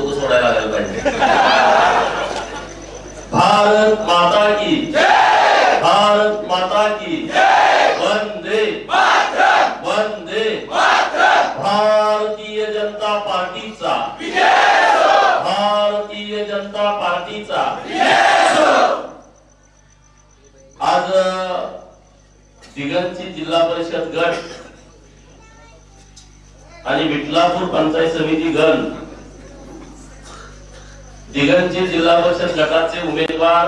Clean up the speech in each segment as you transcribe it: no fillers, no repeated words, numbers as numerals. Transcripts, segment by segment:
Photo सोडायला लागायला पाहिजे. भारत माता की जय, भारत माता की जय, वंदे मातरम, वंदे मातरम. भारतीय जनता पार्टीचा विजय असो, भारतीय जनता पार्टीचा विजय असो. आज दिगंची जिल्हा परिषद गट आणि विठलापूर पंचायत समिती गण, दिगंची जिल्हा परिषद गटाचे उमेदवार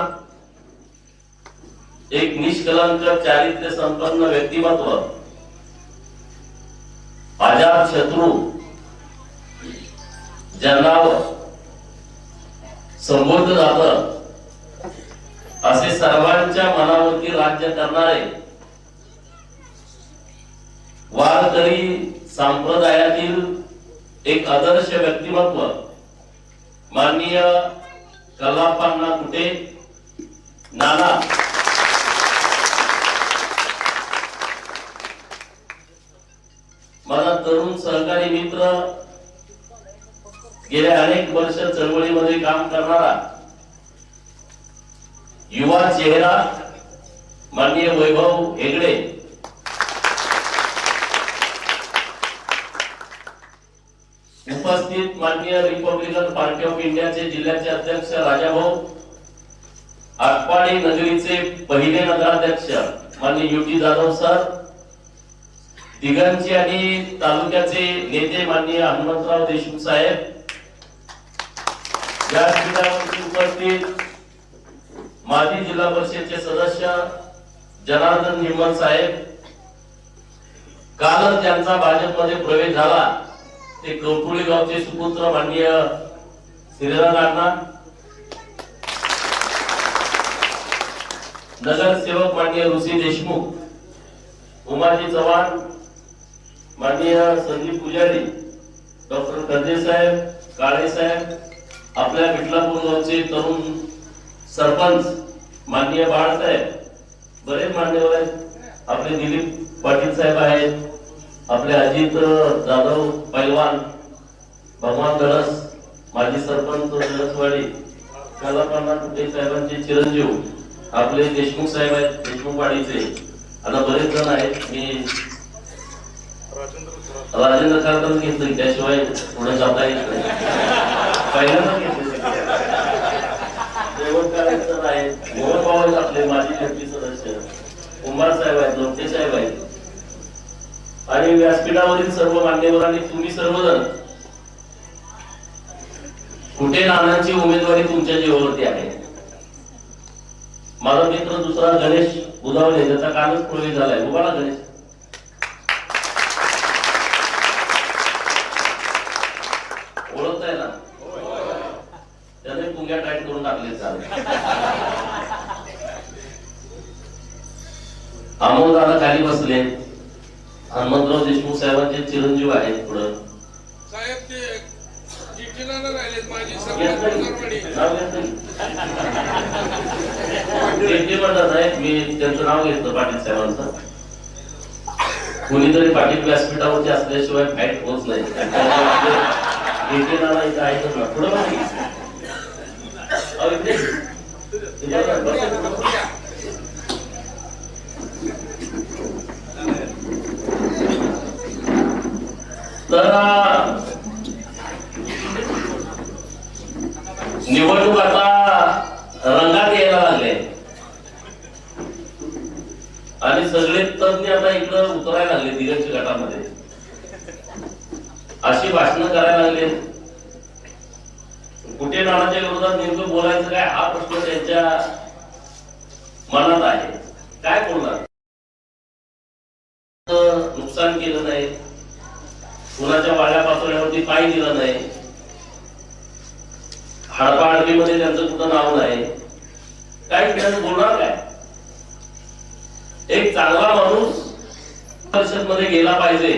एक निष्कलंक चारित्र्य संपन्न व्यक्तिमत्व, अजात शत्रू, ज्यांना संबोधलं जातं असे सर्वांच्या मनावरती राज्य करणारे वारकरी संप्रदायातील एक आदर्श व्यक्तिमत्व माननीय कल्लाप्पा कुटे नाना माझा तरुण सहकारी मित्र, गेल्या अनेक वर्ष चळवळीमध्ये काम करणारा युवा चेहरा माननीय वैभव हेगडे, उपस्थित माननीय रिपब्लिकन पार्टी ऑफ इंडियाचे जिल्ह्याचे अध्यक्ष राजाभाऊ, आटपाडी नगरीचे पहिले नगराध्यक्ष माननीय युटी जाधव सर, दिगंची आणि तालुक्याचे नेते माननीय हनुमंतराव देशमुख साहेब, व्यासपीठावरती उपस्थित माजी जिल्हा परिषदेचे सदस्य जनार्दन निंबल साहेब, कालच ज्यांचा भाजपमध्ये प्रवेश झाला ते कौटुळी गावचे सुपुत्र माननीय श्रीराम अण्णा, नगरसेवक माननीय ऋषी देशमुख, उमाजी चव्हाण, माननीय संदीप पुजारी, डॉक्टर कर्जे साहेब, काळे साहेब, आपल्या विठलापूर गावचे तरुण सरपंच माननीय बाळासाहेब, बरेच मान्यवर आहेत, आपले दिलीप पाटील साहेब आहेत, आपले अजित जाधव पैलवान, भगवान गणस, माजी सरपंच गणसवाडी, कल्लाप्पा कुटे साहेबांचे चिरंजीव, आपले देशमुख साहेब आहेत, देशमुखवाडीचे, आता बरेच जण आहेत. मी राजेंद्र खारकर घेतलं, त्याशिवाय पुढे जाता येत नाही. पहिल्यांदा घेतले आहेत, मोहन भाऊ आहेत, आपले माजी व्यक्ती सदस्य कुंभार साहेब आहेत, लोटे साहेब आहेत, आणि व्यासपीठावरील सर्व मान्यवर आणि तुम्ही सर्वजण. कुठे नानांची उमेदवारी तुमच्या जीवावरती आहे. माझा मित्र दुसरा गणेश बुधावले, त्याचा कालच प्रवेश झालाय. उभाला गणेश, ओळखताय ना? त्याने पुंग्या टाईट करून टाकले. अमोल दादा खाली बसले, हनुमंतराव देशमुख साहेबांचे चिरंजीव आहेत. पुढे साहेब ते जिल्ह्याला राहिलेत माझी मी त्यांचं नाव घेतलं पाटील साहेबांचं. कुणीतरी पाटील व्यासपीठावरती असल्याशिवाय फाईट होत नाही. इथं ऐकत ना पुढे तर निवडणूक आता रंगात यायला लागले आणि सगळे तज्ञ आता इकडं उतरायला लागले. दिगंच्या गटामध्ये अशी भाषणं करायला लागले. कुठे नानाच्या विरोधात नेमकं बोलायचं काय हा प्रश्न त्यांच्या मनात आहे. काय बोलणार? नुकसान केलं नाही, कुणाच्या वाड्या पाचोळ्यावरती पाय दिला नाही, हडपाहडपीमध्ये त्यांचं कुठं नाव नाही, काय त्यांना बोलणार काय? एक चांगला माणूस परिषदमध्ये गेला पाहिजे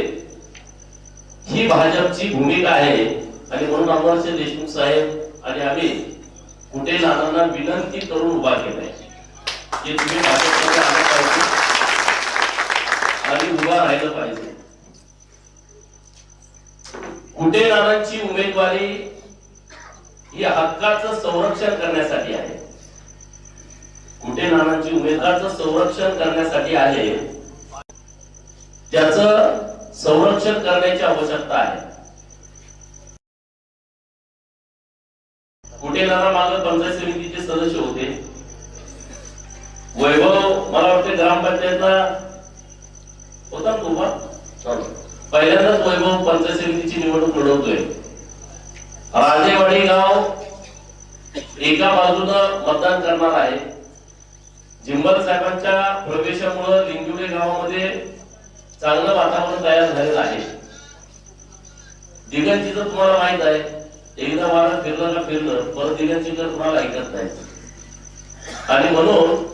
ही भाजपची भूमिका आहे. आणि म्हणून अमरशे देशमुख साहेब आणि आम्ही कुठे नानांना विनंती करून उभा केलाय की तुम्ही भाजपमध्ये आलं पाहिजे आणि उभा राहिलं पाहिजे. कुठे नानांची उमेदवारी ही हक्काचं संरक्षण करण्यासाठी आहे. कुठे नानांची उमेदवाराचं संरक्षण करण्यासाठी आहे. त्याचं संरक्षण करण्याची आवश्यकता आहे. कुठे नाना मागे पंचायत समितीचे सदस्य होते. वैभव मला वाटते ग्रामपंचायतला होता तुम्हाला पहिल्यांदाच वैभव पंचायत समितीची निवडणूक लढवतोय. राजेवाडी गाव एका बाजूनं मतदान करणार आहे. जिंबल साहेबांच्या प्रवेशामुळे लिंगुडे गावामध्ये चांगलं वातावरण तयार झालेलं आहे. दिगंजीचं तुम्हाला माहित आहे, एकदा वारा फिरलं का फिरलं, परत दिगंजी तर तुम्हाला ऐकत नाही. आणि म्हणून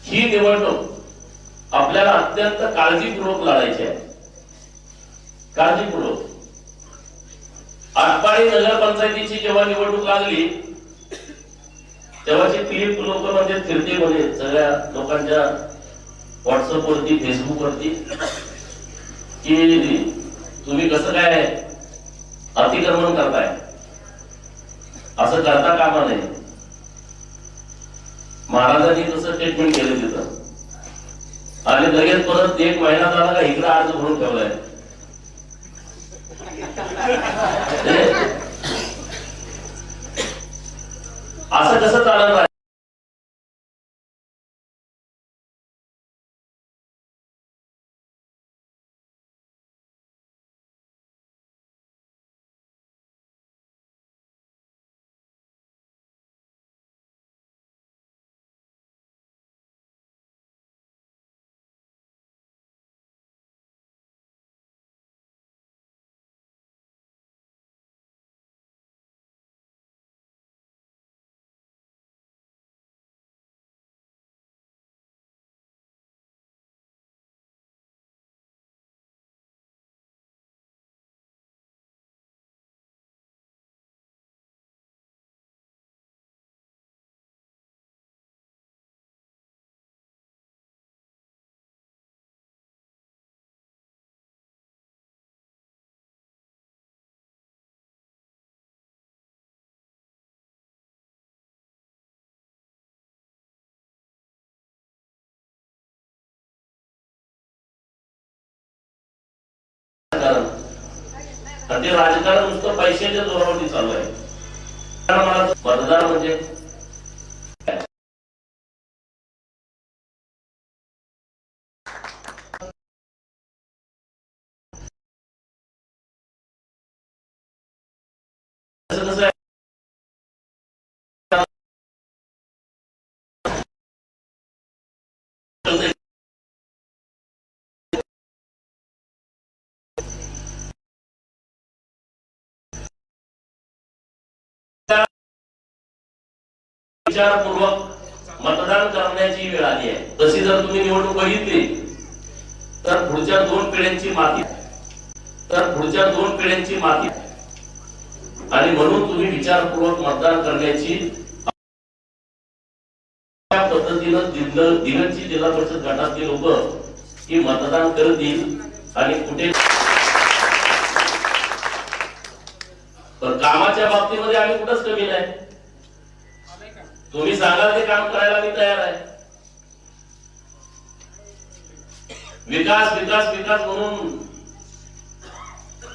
ही निवडणूक आपल्याला अत्यंत काळजीपूर्वक लढायची आहे. काळजीपूर्वक. आटपाडी नगरपंचायतीची जेव्हा निवडणूक लागली तेव्हाची क्लिप लोक म्हणजे फिरते म्हणे सगळ्या लोकांच्या व्हॉट्सअप वरती, फेसबुक वरती, की तुम्ही कसं काय अतिक्रमण करताय, असं करता कामा नये. महाराजांनी तसं स्टेटमेंट केलं तिथं आणि लगेच परत एक महिना झाला का इकडे अर्ज भरून ठेवलाय. असं कसं चालत आहे? ते राजकारण नुसतं पैशाच्या जोरावरती चालू आहे. मला मतदार म्हणजे कसं आहे, विचारपूर्वक मतदान करण्याची वेळ आली आहे. तशी जर तुम्ही निवडणूक बघितली तर पुढच्या 2 पिढ्यांची माती आणि म्हणून तुम्ही विचारपूर्वक मतदान करण्याची पद्धतीनं दिगंजी जिल्हा परिषद गटातील लोक ही मतदान करतील. आणि कुठे कामाच्या बाबतीमध्ये आम्ही कुठंच कमी नाही. तुम्ही सांगाल ते काम करायला मी तयार आहे. विकास विकास विकास म्हणून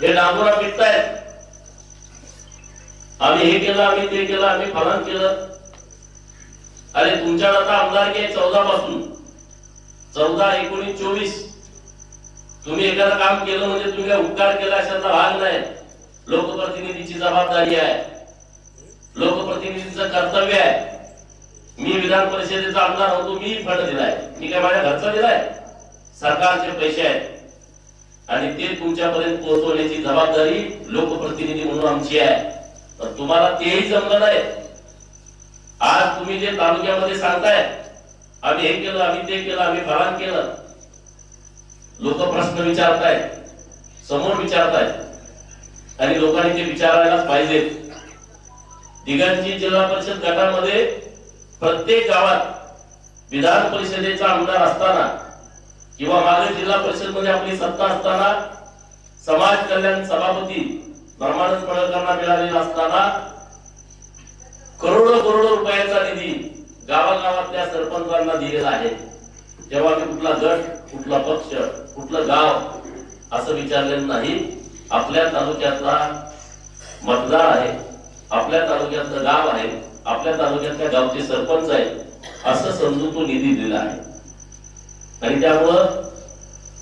हे डांबोरा पिटतायत. आम्ही हे केलं, आम्ही ते केलं, आम्ही फलान केलं. अरे तुमच्याकडे आता आमदारकी आहे 14 पासून 14, 19, 24. तुम्ही एखादं काम केलं म्हणजे तुम्ही उपकार केला अशाचा भाग नाही. लोकप्रतिनिधीची जबाबदारी आहे, लोकप्रतिनिधीचं कर्तव्य आहे. मी विधान परिषदेचा आमदार होतो, मी फंड दिलाय. मी काय माझ्या घरचा दिलाय? सरकारचे पैसे आहेत आणि ते तुमच्यापर्यंत पोहोचवण्याची जबाबदारी लोकप्रतिनिधी म्हणून आमची आहे. तर तुम्हाला तेही जमलं नाही. आज तुम्ही जे तालुक्यामध्ये सांगताय आम्ही हे केलं, आम्ही ते केलं, आम्ही फलान केलं, लोक प्रश्न विचारताय, समोर विचारताय आणि लोकांनी ते विचारायलाच पाहिजे. दिगंजी जिल्हा परिषद गटामध्ये प्रत्येक गावात विधान परिषदेचा आमदार असताना किंवा मागे जिल्हा परिषद मध्ये आपली सत्ता असताना समाज कल्याण सभापती ब्रह्मानंद पडळकरांना मिळालेला असताना करोडो रुपयाचा निधी गावागावातल्या सरपंचांना दिलेला आहे. तेव्हा मी कुठला गट, कुठला पक्ष, कुठलं गाव असं विचारलेलं नाही. आपल्या तालुक्यातला मतदार आहे, आपल्या तालुक्यातलं गाव आहे, आपल्या तालुक्यातल्या गावचे सरपंच आहेत असं समजून तो निधी दिला आहे. आणि त्यामुळं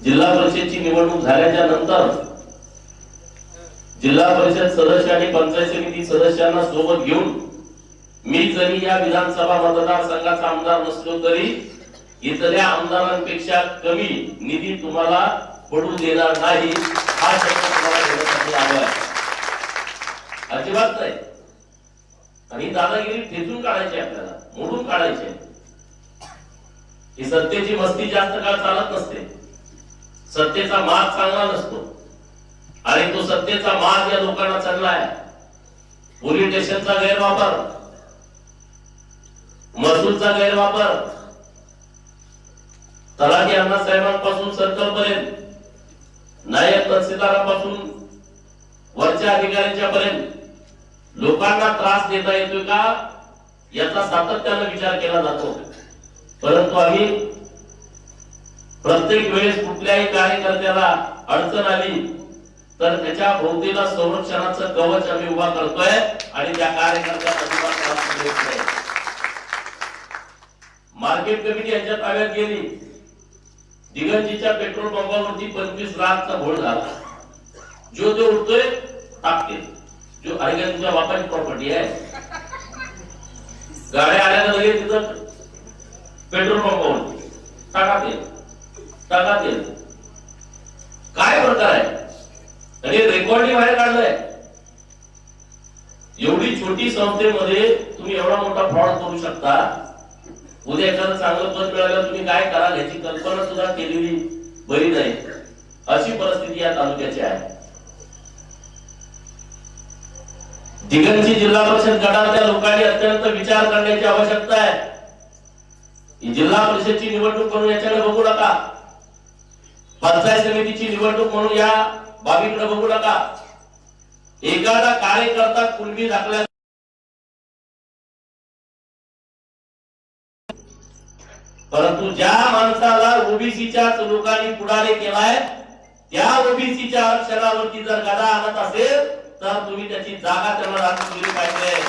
जिल्हा परिषदची निवडणूक झाल्याच्या नंतर जिल्हा परिषद सदस्य आणि पंचायत समिती सदस्यांना सोबत घेऊन मी जरी या विधानसभा मतदारसंघाचा आमदार नसलो तरी इथल्या आमदारांपेक्षा कमी निधी तुम्हाला पडू देणार नाही हा शब्द तुम्हाला देण्यासाठी आलो आहे. अजिबात नाही. आणि दादागिरी ठेचून काढायची, आपल्याला मोडून काढायची. ही सत्तेची मस्ती जास्त काळ चालत नसते. सत्तेचा माग चांगला नसतो आणि तो सत्तेचा माग या लोकांना चाललाय. पोलीस स्टेशनचा गैरवापर, महसूलचा गैरवापर, तलाठी अण्णासाहेबांपासून सर्कलपर्यंत, नायब तहसीलदारांपासून वरच्या अधिकाऱ्यांच्या पर्यंत लोकांना त्रास देता येतोय का याचा सातत्याने विचार केला जातो. परंतु आम्ही प्रत्येक वेळेस कुठल्याही कार्यकर्त्याला अडचण आली तर त्याच्या भोवतीला संरक्षणाचं कवच आम्ही उभा करतोय आणि त्या कार्यकर्त्याला अजिबात त्रास देत नाही. मार्केट कमिटी यांच्या ताब्यात गेली. दिगंजीच्या पेट्रोल पंपावरती 25 लाखचा घोळ झाला. जो जो उठतोय टाकते. जो आहे तुझ्या बापाची प्रॉपर्टी आहे. गाड्या आल्या लगेच तिथं पेट्रोल पंपावरती टाका तेल. काय प्रकार आहे. आणि रेकॉर्डिंग बाहेर काढलंय. एवढी छोटी संस्थेमध्ये तुम्ही एवढा मोठा फ्रॉड करू शकता. उद्या एखादं चांगलं पद मिळाल्यावर तुम्ही काय कराल याची कल्पना सुद्धा केलेली बरी नाही. अशी परिस्थिती या तालुक्याची आहे. दिगंजी जिल्हा परिषद गटातल्या लोकांनी अत्यंत विचार करण्याची आवश्यकता आहे. जिल्हा परिषदची निवडणूक म्हणून याच्याकडे बघू नका. पंचायत समितीची निवडणूक म्हणून या बाबीकडे बघू नका. एखादा कार्यकर्ता कुणबी दाखला परंतु ज्या माणसाला ओबीसीच्या लोकांनी पुढारी केलाय त्या ओबीसीच्या आरक्षणावरती जर गदा आणत असेल तर तुम्ही त्याची जागा त्यांना राखून दिली पाहिजे.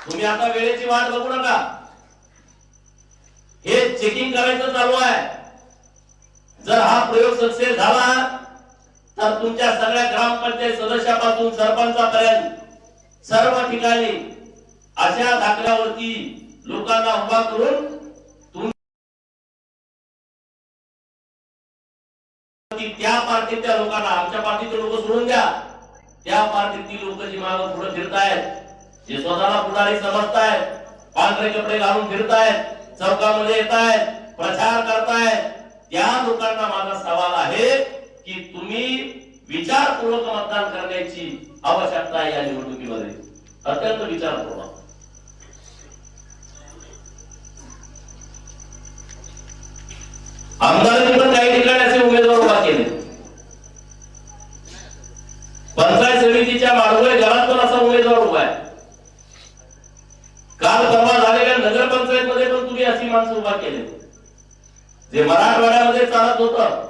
तुम्ही आता वेळेची वाट बघू नका. हे चेकिंग करायचं चालू आहे. जर हा प्रयोग सक्सेस झाला तर तुमच्या सगळ्या ग्रामपंचायत सदस्यापासून सरपंचापर्यंत सर्व ठिकाणी अशा दाखल्यावरती लोकांना उभा करून त्या पार्टीच्या लोकांना, आमच्या पार्टीचे लोक सोडून द्या, त्या पार्टीतील लोक जी मागं पुढे फिरतायत, जे स्वतःला पुढारी समजतायत, पांढरे कपडे घालून फिरतायत, चौकामध्ये येतायत, प्रचार करतायत, त्या लोकांना माझा सवाल आहे की तुम्ही विचारपूर्वक मतदान करण्याची आवश्यकता आहे. या निवडणुकीमध्ये अत्यंत विचारपूर्वक. आमदारांनी पण काही ठिकाणी असे उमेदवार उभा केले. पंचायत समितीच्या माडगोळे घरात पण असा उमेदवार उभा आहे. काल परवा झालेल्या नगरपंचायत मध्ये पण तुम्ही अशी माणसं उभा केले. जे मराठवाड्यामध्ये चालत होतं,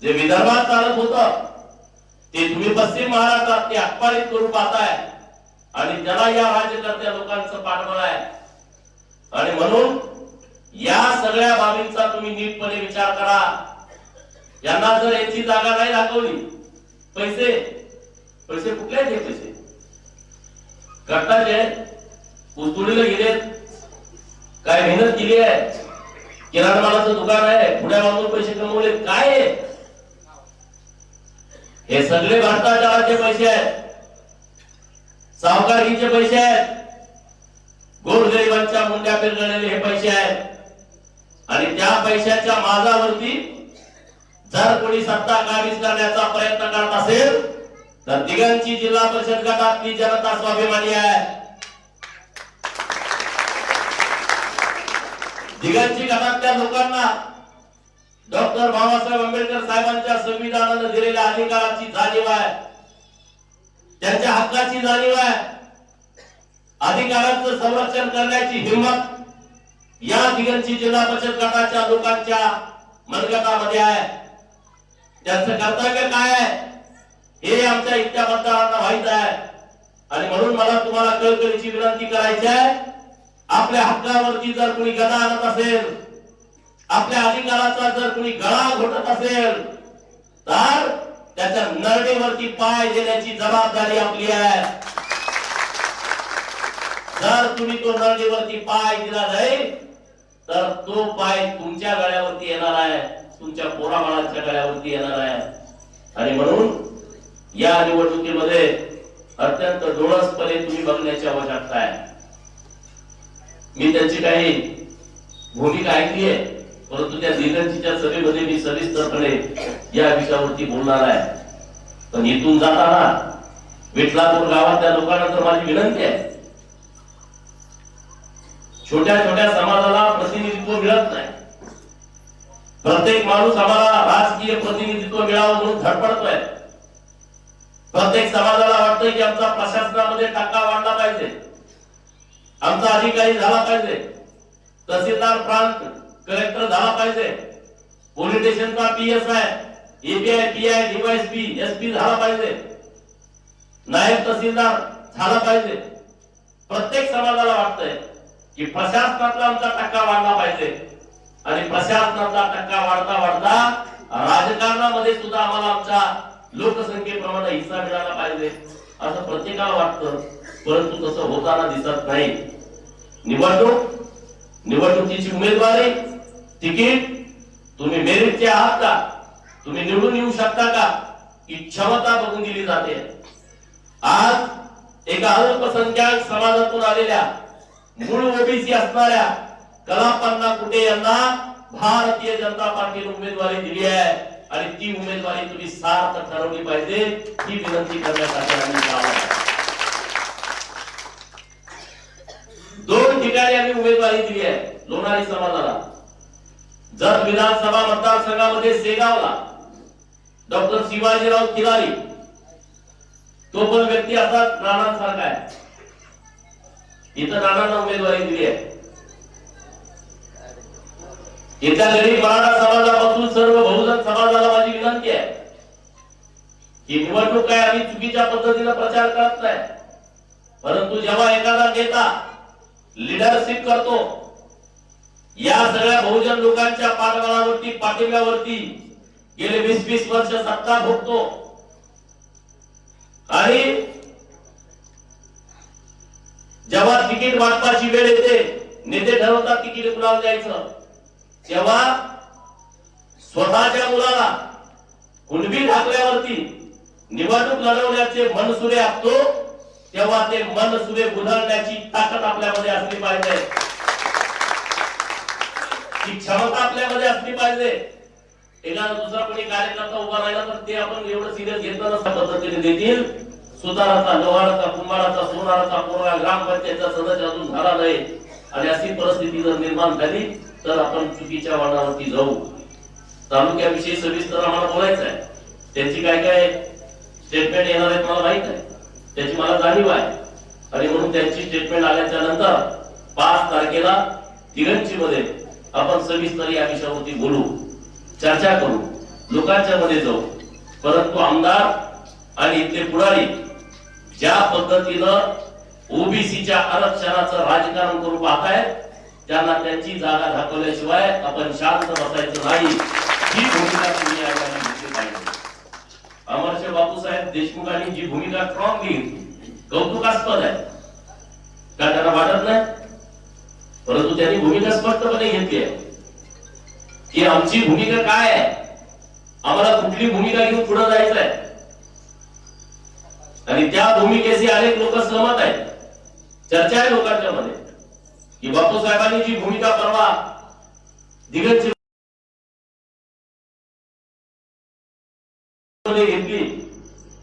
जे विदर्भात चालत होतं, ते तुम्ही पश्चिम महाराष्ट्रात ते आत्मारित करू पाहताय आणि त्याला या राज्यकर्त्या लोकांचं पाठबळ आहे. आणि म्हणून या सगळ्या बाबींचा तुम्ही नीटपणे विचार करा. यांना जर याची जागा नाही दाखवली, पैसे कुठले आहेत? पैसे गटाचे उचलून गेले. काय मेहनत केली आहे? किराणा मालाचं दुकान आहे, पुढ्या बाजून पैसे कमवले. काय आहे हे? सगळे भ्रष्टाचाराचे पैसे आहेत, सावकारीचे पैसे आहेत, गोरगरिबांच्या मुंड्या पिरगळलेले हे पैसे आहेत. आणि त्या पैशाच्या माझावरती जर कोणी सत्ता काबीज करण्याचा प्रयत्न करत असेल तर दिगंजी जिल्हा परिषद गटातली जनता स्वाभिमानी आहे. दिगंजी गटातल्या लोकांना डॉक्टर बाबासाहेब आंबेडकर साहेबांच्या संविधानाने दिलेल्या अधिकाराची जाणीव आहे, त्यांच्या हक्काची जाणीव आहे. अधिकारांचं संरक्षण करण्याची हिंमत या दिगंची जिल्हा बचत गटाच्या लोकांच्या मनगटामध्ये आहे. त्यांचं कर्तव्य काय आहे हे आमच्या इथल्या मतदारांना माहित आहे. आणि म्हणून मला तुम्हाला कळकळीची विनंती करायची आहे, आपल्या हक्कावरती जर कोणी गदा आणत असेल, आपल्या अधिकाराचा जर कोणी गळा घोटत असेल, तर त्याच्या नरडेवरती पाय देण्याची जबाबदारी आपली आहे. जर तुम्ही तो नरडेवरती पाय दिला नाही तर तो पाय तुमच्या गळ्यावरती येणार आहे, तुमच्या पोराबाळांच्या गळ्यावरती येणार आहे. आणि म्हणून या निवडणुकीमध्ये अत्यंत डोळसपणे तुम्ही बघण्याची आवश्यकता आहे. मी त्यांची काही भूमिका ऐकली आहे, परंतु त्या दिगंजीच्या सभेमध्ये मी सविस्तरपणे या विषयावरती बोलणार आहे. पण इथून जाताना विठलापूर गावातल्या लोकांना तर माझी विनंती आहे, छोट्या छोट्या समाजाला प्रतिनिधित्व मिळत नाही. प्रत्येक माणूस आम्हाला राजकीय प्रतिनिधित्व मिळावं म्हणून धडपडतोय. प्रत्येक समाजाला वाटतंय की आमचा प्रशासनामध्ये टक्का वाढला पाहिजे, आमचा अधिकारी झाला पाहिजे, तहसीलदार प्रांत कलेक्टर झाला पाहिजे, पोलीस स्टेशनचा PSI, API, PI, DYSP, SP झाला पाहिजे, नायब तहसीलदार झाला पाहिजे. प्रत्येक समाजाला वाटतंय की प्रशासनातला आमचा टक्का वाढला पाहिजे. आणि प्रशासनाचा टक्का वाढता वाढता राजकारणामध्ये सुद्धा आम्हाला आमच्या लोकसंख्येप्रमाणे हिस्सा मिळाला पाहिजे असं प्रत्येकाला वाटतं. परंतु तसं होताना दिसत नाही. निवडणुकीची उमेदवारी, तिकीट तुम्ही मेरिटचे आहात का, तुम्ही निवडून येऊ शकता का, ही क्षमता बघून दिली जाते. आज एका अल्पसंख्याक समाजातून आलेल्या मूळ ओबीसी असणाऱ्या कलापांना कुठे यांना भारतीय जनता पार्टीने उमेदवारी दिली आहे. आणि ती उमेदवारी तुम्ही सार्थ ठरवली पाहिजे ही विनंती करण्यासाठी आम्ही आलो. 2 ठिकाणी आम्ही उमेदवारी दिली आहे लोणारी समाजाला. जत विधानसभा मतदारसंघामध्ये सेगावला डॉक्टर शिवाजीराव खिलारी, तो पण व्यक्ती असा नानांसारखा आहे, इथं नानांना उमेदवारी दिली आहे. इथल्या गरीब मराठा समाजापासून सर्व बहुजन समाजाला माझी विनंती आहे की निवडणूक काय आम्ही चुकीच्या पद्धतीने प्रचार करत नाही, परंतु जेव्हा एखादा नेता लीडरशिप करतो, या सगळ्या बहुजन लोकांच्या पाठबळावरती, पाठिंब्यावरती गेले 20-20 वर्ष सत्ता भोगतो आणि जेव्हा तिकीट वाटपाची वेळ येते, नेते ठरवतात तिकीट कुणाला द्यायचं, तेव्हा स्वतःच्या मुलाला कुणबी ढाकल्यावरती निवडणूक लढवण्याचे मनसुरे आखतो, तेव्हा ते मनसुरे गुंडाळण्याची ताकद आपल्यामध्ये असली पाहिजे, ती क्षमता आपल्यामध्ये असली पाहिजे. एखादा दुसरा कोणी कार्यकर्ता उभा राहिला तर ते आपण एवढं सिरियस घेतलं नसल्या पद्धतीने देतील. सुताराचा, लोहाराचा, कुंभाराचा, सोनाराचा पोरगा ग्रामपंचायतचा सदस्य अजून झाला नाही आणि अशी परिस्थिती जर निर्माण झाली तर आपण चुकीच्या वाणावरती जाऊ. तालुक्याविषयी सविस्तर आम्हाला बोलायचं आहे. त्यांची काय काय स्टेटमेंट येणार आहेत मला माहित आहे, त्याची मला जाणीव आहे. आणि म्हणून त्यांची स्टेटमेंट आल्याच्या नंतर 5 तारखेला तिरंची मध्ये आपण सविस्तर या विषयावरती बोलू, चर्चा करू, लोकांच्या मध्ये जाऊ. परंतु आमदार आणि इथले पुढारी ज्या पद्धतीनं ओबीसीच्या आरक्षणाचं राजकारण करू पाहतायत, त्यांना त्यांची जागा दाखवल्याशिवाय आपण शांत बसायचं नाही, ही भूमिका तुम्ही या ठिकाणी घेतली पाहिजे. अमरशे बापूसाहेब देशमुखांनी जी भूमिका स्ट्रॉंगली घेतली, कौतुकास्पद आहे का, त्यांना वाटत नाही? परंतु त्यांनी भूमिका स्पष्टपणे घेतली आहे की आमची भूमिका काय आहे, आम्हाला कुठली भूमिका घेऊन पुढे जायचं आहे. आणि त्या भूमिकेशी अनेक लोक सहमत आहेत. चर्चा आहे लोकांच्या मध्ये की बापूसाहेबांनी जी भूमिका परवा दिगंजी घेतली,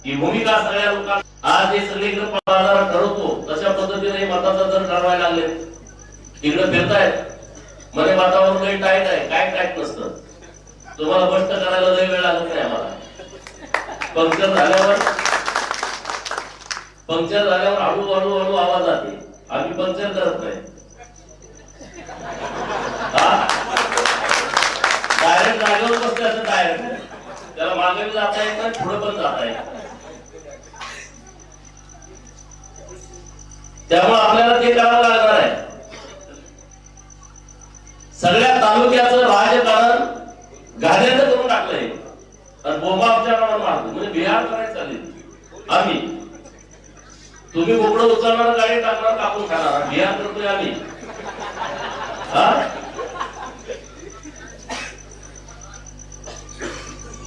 ही भूमिका सगळ्या लोकांना आज हे सगळीकडे ठरवतो तशा पद्धतीने मताचा जर ठरवायला लागले, इकडे फिरतायत मध्ये वातावरण काही टाईट आहे, काय टाईट नसतं. तुम्हाला स्पष्ट करायला लय वेळ लागत नाही आम्हाला. पंक्चर झाल्यावर हळूहळू आवाज जाते. आम्ही पंक्चर करत नाही, डायरेक्ट जागेवर बसते असं डायरेक्ट, त्याला मागे जाता येत नाही, पुढे पण जाता येत. त्यामुळे आपल्याला ते करावं लागणार आहे. सगळ्या तालुक्याचं राजकारण गाड्याचं करून टाकलंय आणि बोंबा आमच्या नावावर मारतो, म्हणजे बिहार करायचं चालेल. आम्ही तुम्ही बोकडं उचलणार, गाडी टाकणार, कापून खाणार, बिहार करतोय आम्ही.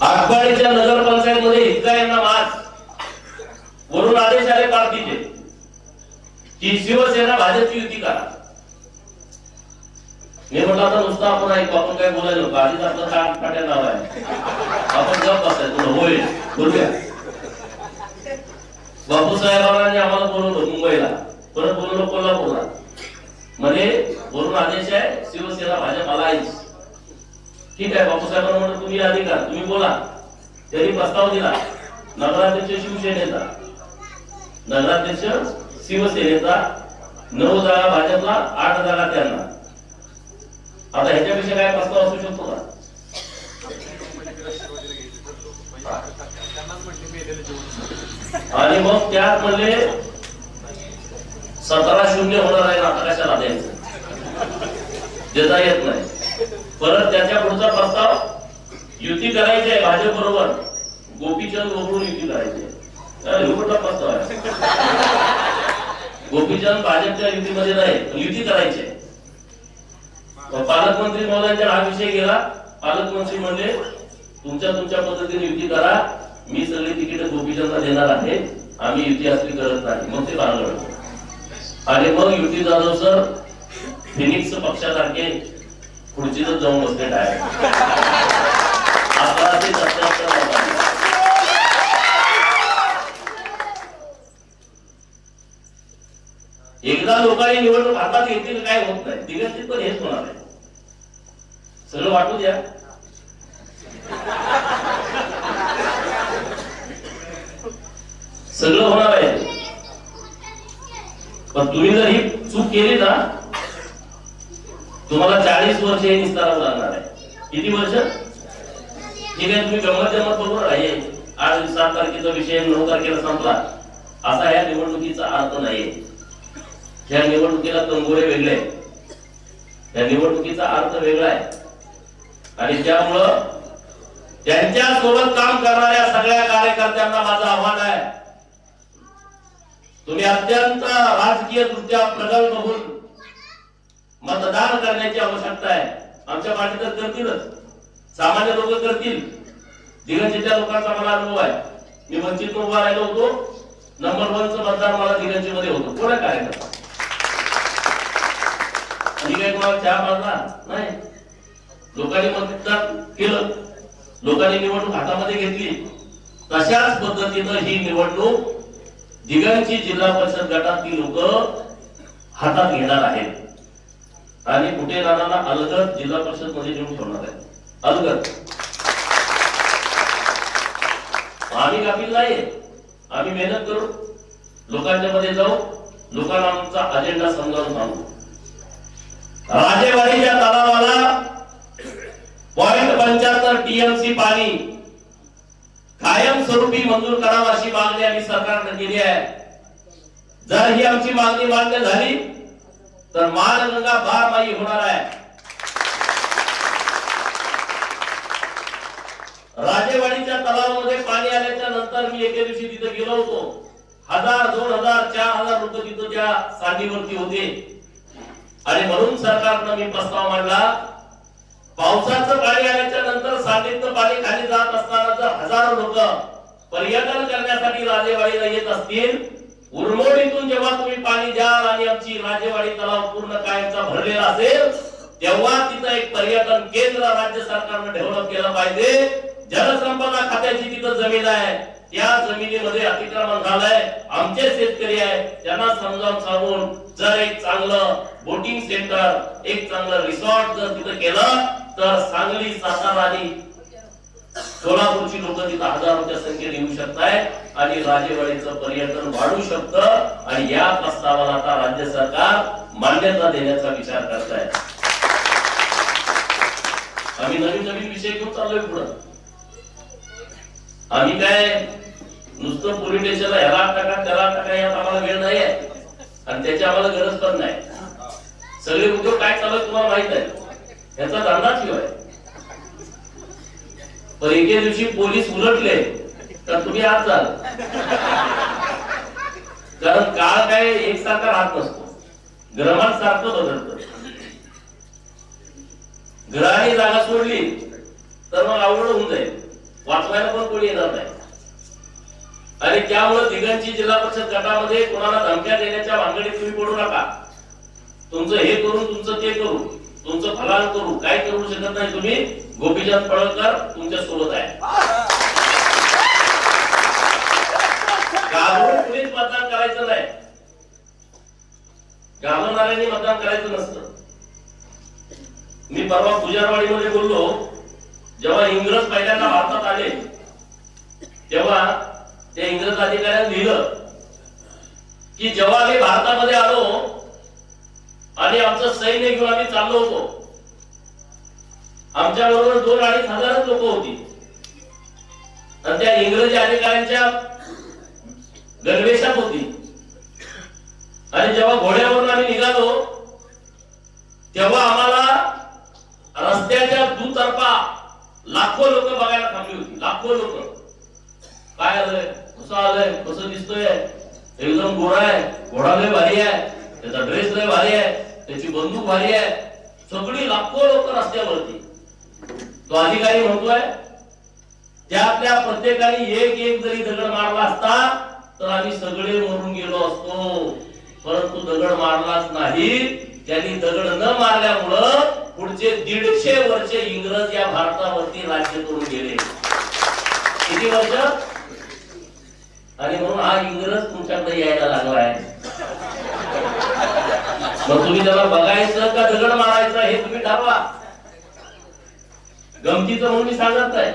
आटपाडीच्या नगरपंचायत मध्ये हिजगा यांना आज वरून आदेश आले पार्टीचे की शिवसेना भाजपची युती करा. मी म्हटलं आता नुसतं आपण ऐकू, आपण काय बोलायला नको, आधीच आपलं काट्या नाव आहे, आपण गप बसायचं, थोडं होईल बोलूया. बापू साहेबांनी आम्हाला बोलवलं मुंबईला, परत बोलवलं कोल्हापूरला, मध्ये वरून आदेश आहे शिवसेना भाजप आलायच. ठीक आहे, बापू साहेबांना म्हणलं तुम्ही अधिकार, तुम्ही बोला. त्यांनी प्रस्ताव दिला, नगराध्यक्ष शिवसेनेचा, नगराध्यक्ष शिवसेनेचा, 9 जागा भाजपला, 8 जागा त्यांना. आता ह्याच्यापेक्षा काय प्रस्ताव असू शकतो का? आणि मग त्यात म्हणले 17-0 होणार आहे, आता कशाला द्यायचं, देता येत नाही. परत त्याच्या पुढचा प्रस्ताव, युती करायची आहे भाजप बरोबर, गोपीचंद वगळून युती करायची आहे. मोठा प्रस्ताव आहे. गोपीचंद भाजपच्या युतीमध्ये नाही, युती करायची आहे. पालकमंत्री महोदयांच्या हा विषय गेला, पालकमंत्री म्हणले तुमच्या पद्धतीने युती करा, मी सगळी तिकीट गोपीचंदला देणार आहे, आम्ही युती असली करत नाही. मग ते बांधलं आणि मग युती जाधव सर फिनिक्स पक्षासारखे खुर्चीतच जाऊन बसले डायरेक्ट. आता ते 77 एकदा लोकांनी निवडणूक हातात घेतली काय होत नाही, दिग्गज पण हेच होणार आहे. सगळं वाटू द्या. सगळं होणार आहे, पण तुम्ही जर ही चूक केली ना, तुम्हाला 40 वर्ष हे निस्तारावं लागणार आहे. किती वर्ष? ठीक आहे, तुम्ही गंमत बरोबर आहे, आज 7 तारखेचा विषय 9 तारखेला संपला, असा या निवडणुकीचा अर्थ नाही. या निवडणुकीला कंगोरे वेगळे, या निवडणुकीचा अर्थ वेगळा आहे. आणि त्यामुळं त्यांच्या सोबत काम करणाऱ्या सगळ्या कार्यकर्त्यांना माझं आव्हान आहे, तुम्ही अत्यंत राजकीय दृष्ट्या प्रगल्भ होऊन मतदान करण्याची आवश्यकता आहे. आमच्या पार्टी तर करतीलच, सामान्य लोक करतील. दिगंजीच्या लोकांचा मला अनुभव आहे, मी वंचित उभा राहिलो होतो, नंबर 1 चं मतदान मला दिगंजी मध्ये होतं. कोणा कार्यकर्ता आणि काही कोणाला चहा मारला नाही, लोकांनी मतदान केलं, लोकांनी निवडणूक हातामध्ये घेतली. तशाच पद्धतीनं ही निवडणूक दिगंजी जिल्हा परिषद गटातील लोक हातात घेणार आहेत आणि कुठे राहणारा अलगद जिल्हा परिषद मध्ये नेऊन ठेवणार आहे. अलगद आम्ही गाफील नाही, आम्ही मेहनत करू, लोकांच्या मध्ये जाऊ, लोकांना आमचा अजेंडा समजावून सांगू. राजेवाडीच्या तलावाला 0.75 TMC पाणी कायमस्वरूपी मंजूर करावं अशी मागणी आम्ही सरकारने केली आहे. जर ही आमची मागणी मान्य झाली तर मानगंगा बारमाही होणार आहे. राजेवाडीच्या तलावामध्ये पाणी आल्याच्या नंतर मी एके दिवशी तिथे गेलो होतो. 1000, 2000, 4000 लोक तिथे त्या सांडीवरती होते आणि म्हणून सरकारनं मी प्रस्ताव मांडला, पावसाचं पाणी आल्याच्या नंतर सांडीतलं पाणी खाली जात असताना जर हजारो लोक पर्यटन करण्यासाठी राजेवाडीला येत असतील, उरमोडीतून जेव्हा तुम्ही पाणी द्याल आणि आमची राजेवाडी तलाव पूर्ण कायमचा भरलेला असेल, तेव्हा तिथं एक पर्यटन केंद्र राज्य सरकारने डेव्हलप केलं पाहिजे. जलसंपदा खात्याची तिथं जमीन आहे, त्या जमिनीमध्ये अतिक्रमण झालंय, आमचे शेतकरी आहे, त्यांना समजावून सांगून जर एक चांगलं बोटिंग सेंटर, एक चांगलं रिसॉर्ट जर तिथं केलं तर सांगली, सातारा आणि सोलापूरची लोक तिथं हजारोच्या संख्येने येऊ शकतायत आणि राजेवाडीचं पर्यटन वाढू शकतं आणि या प्रस्तावाला आता राज्य सरकार मान्यता देण्याचा विचार करताय. आम्ही नवीन नवीन विषय घेऊन चाललोय पुढं. आम्ही काय नुसतं पोलीस स्टेशनला ह्याला टाका त्याला टाका यात आम्हाला वेळ नाही आहे आणि त्याची आम्हाला गरज पण नाही. सगळे उद्योग काय चालू तुम्हाला माहित आहे, ह्याचा धंदाच आहे. पण एके दिवशी पोलीस उलटले तर तुम्ही आज जाल, कारण काळ काय एकसारखा राहत नसतो, ग्रहात सारखं बदलतं. ग्रहाने जागा सोडली तर मग अवघड होऊन जाईल, वाचवायला पण कोणी येणार नाही. आणि त्यामुळे दिगंची जिल्हा परिषद गटामध्ये कोणाला धमक्या देण्याच्या भानगडीत तुम्ही पडू नका. तुमचं हे करून तुमचं ते करू, तुमचं फलान करू, काय करू शकत नाही तुम्ही. गोपीचंद पडळकर तुमच्या सोबत आहे. घाबरून कुणीच मतदान करायचं नाही, घाबरणाऱ्यांनी मतदान करायचं नसतं. मी परवा गुजरवाडीमध्ये बोललो, जेव्हा इंग्रज पहिल्यांदा भारतात आले तेव्हा त्या इंग्रज अधिकाऱ्यांनी लिहिलं की जेव्हा आम्ही भारतामध्ये आलो आणि आमचं सैन्य घेऊन आम्ही चाललो होतो, आमच्या बरोबर 2-2.5 लोक होती आणि त्या इंग्रजी अधिकाऱ्यांच्या गणवेशात होती. आणि जेव्हा घोड्यावरून आम्ही निघालो तेव्हा आम्हाला रस्त्याच्या दुतर्फा लाखो लोक बघायला थांबली होती. लाखो लोक. काय आलंय, कसं आलंय, कसं दिसतोय, एकदम गोरा आहे, घोडा लय भारी आहे, त्याचा ड्रेस लय भारी आहे, त्याची बंदूक भारी आहे. सगळी लाखो लोक रस्त्यावरती. तो अधिकारी म्हणतोय त्यातल्या प्रत्येकाने एक जरी दगड मारला असता तर आम्ही सगळे मरून गेलो असतो, परंतु दगड मारलाच नाही. त्यांनी दगड न मारल्यामुळं पुढचे 150 वर्षे इंग्रज या भारतावरती राज्य करून गेले. किती वर्ष? आणि म्हणून हा इंग्रज तुमच्याकडे यायला लागलाय. मग तुम्ही त्याला बघायचं का दगड मारायचं हे तुम्ही ठरवा. गमतीचं म्हणून मी सांगत आहे,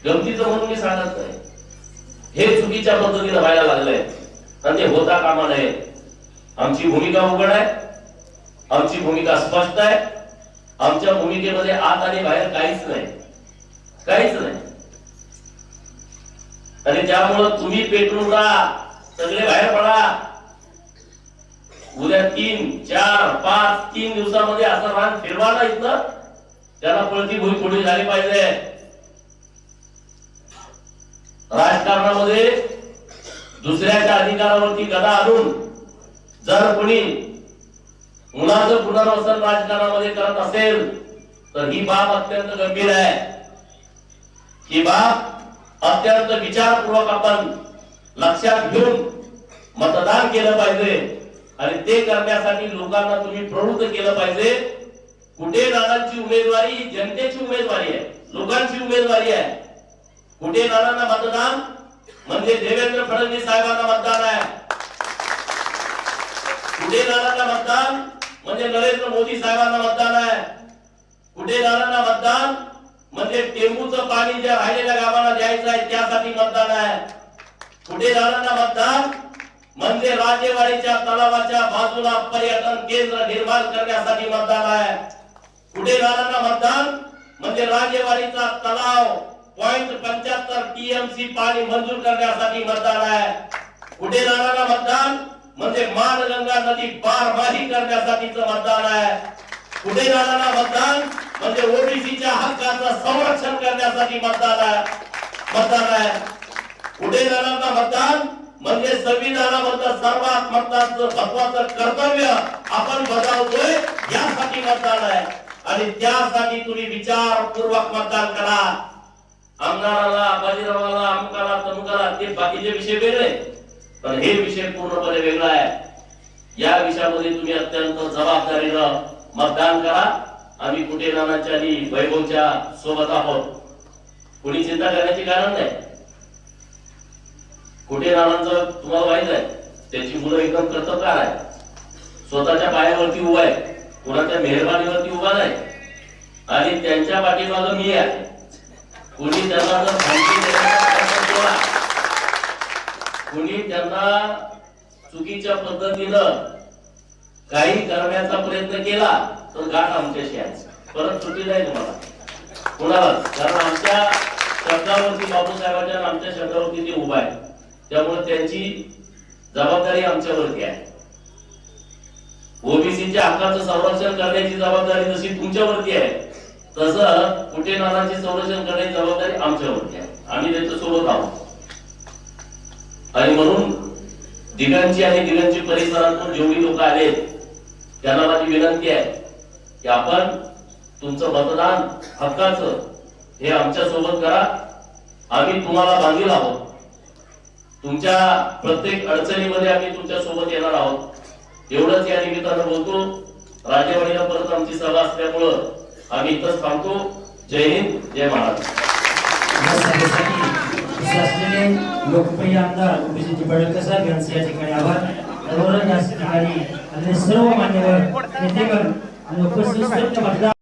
गमतीचं म्हणून मी सांगत आहे. हे चुकीच्या पद्धतीने व्हायला लागलंय आणि ते होता कामा नये. आमची भूमिका उघड आहे, आमची भूमिका स्पष्ट आहे. आमच्या भूमिकेमध्ये आत आणि बाहेर काहीच नाही, काहीच नाही. आणि त्यामुळं तुम्ही पेटून राहा, सगळे बाहेर पडा. उद्या 3, 4, 5, 3 दिवसामध्ये असं रान फिरवा ना इथं, त्याला पळती भूमी पुढे झाली पाहिजे. राजकारणामध्ये दुसऱ्याच्या अधिकारावरती गदा आणून जर कोणी मुलाचं पुनर्वसन राजकारणामध्ये करत असेल तर ही बाब अत्यंत गंभीर आहे. ही बाब अत्यंत विचारपूर्वक आपण लक्षात घेऊन मतदान केलं पाहिजे आणि ते करण्यासाठी लोकांना तुम्ही प्रवृत्त केलं पाहिजे. कुठे दादांची उमेदवारी जनतेची उमेदवारी आहे, लोकांची उमेदवारी आहे. कुठे दादांना मतदान म्हणजे देवेंद्र फडणवीस साहेबांना मतदान आहे. कुठे दादांना मतदान म्हणजे नरेंद्र मोदी साहेबांना मतदान आहे. कुठे दादांना मतदान म्हणजे टेंबूचं पाणी ज्या राहिलेल्या गावांना द्यायचं आहे त्यासाठी मतदान आहे. कुठे दादांना मतदान म्हणजे राजेवाडीच्या तलावाच्या बाजूला पर्यटन केंद्र निर्माण करण्यासाठी मतदान आहे. कुठे दादांना मतदान म्हणजे राजेवाडीचा तलाव 0.75 टीएमसी पाणी मंजूर करण्यासाठी मतदान आहे. कुठे दादांना मतदान म्हणजे मानगंगा नदी पारवाही करण्यासाठीचं मतदान आहे. कुठे दादांना मतदान म्हणजे ओबीसीच्या हक्काचं संरक्षण करण्यासाठी मतदान आहे. कुठे दादांना मतदान म्हणजे संविधानामधलं सर्वात महत्त्वाचं कर्तव्य आपण बजावतोय यासाठी मतदान आहे. आणि त्यासाठी तुम्ही विचारपूर्वक मतदान करा. आमदाराला, बाजीरावाला, अमुकाला, तमुकाला ते बाकीचे विषय वेगळे, पण हे विषय पूर्णपणे वेगळा आहे. या विषयामध्ये तुम्ही अत्यंत जबाबदारीनं मतदान करा. आम्ही कुठे नानांच्या आणि वैभवच्या सोबत आहोत, कोणी चिंता करण्याचे कारण नाही. कुठे नानांचं तुम्हाला माहित आहे, त्याची मुलं एकदम कर्तबगार आहे, स्वतःच्या पायावरती उभा आहे, कोणाच्या मेहरबानीवरती उभा नाही. आणि त्यांच्या पाठीमागं मी आहे. कुणी त्यांना जर माहिती देण्याचा प्रयत्न केला, कुणी त्यांना चुकीच्या पद्धतीनं काही करण्याचा प्रयत्न केला तर गाठ आमच्याशी आहे. परत सुट्टी नाही तुम्हाला कुणालाच, कारण आमच्या शब्दावरती बापूसाहेबांच्या आणि आमच्या शब्दावरती ते उभा आहे. त्यामुळे त्यांची जबाबदारी आमच्यावरती आहे. ओबीसीच्या हक्काचं संरक्षण करण्याची जबाबदारी जशी तुमच्यावरती आहे, तसं कुठे नानाची संरक्षण करण्याची जबाबदारी आमच्यावरती आहे. आम्ही त्याच्या सोबत आहोत. आणि म्हणून दिगंची आणि दिगंची परिसरातून जेवढी लोक आले त्यांना माझी विनंती आहे की आपण तुमचं मतदान हक्काचं हे आमच्या सोबत करा. आम्ही तुम्हाला बांधील आहोत. तुमच्या प्रत्येक अडचणीमध्ये आम्ही तुमच्या सोबत येणार आहोत. एवढंच या निमित्तानं बोलतो. राजेवाडीला परत आमची सभा असल्यामुळं आम्ही इथंच थांबतो. जय हिंद, जय महाराष्ट्र. लोकप्रिय आमदार ओबीसी पडळकर साहेब यांचे या ठिकाणी आभार. बरोबर या ठिकाणी सर्व मान्यवर नेतेगण आणि उपस्थित सर्व मतदार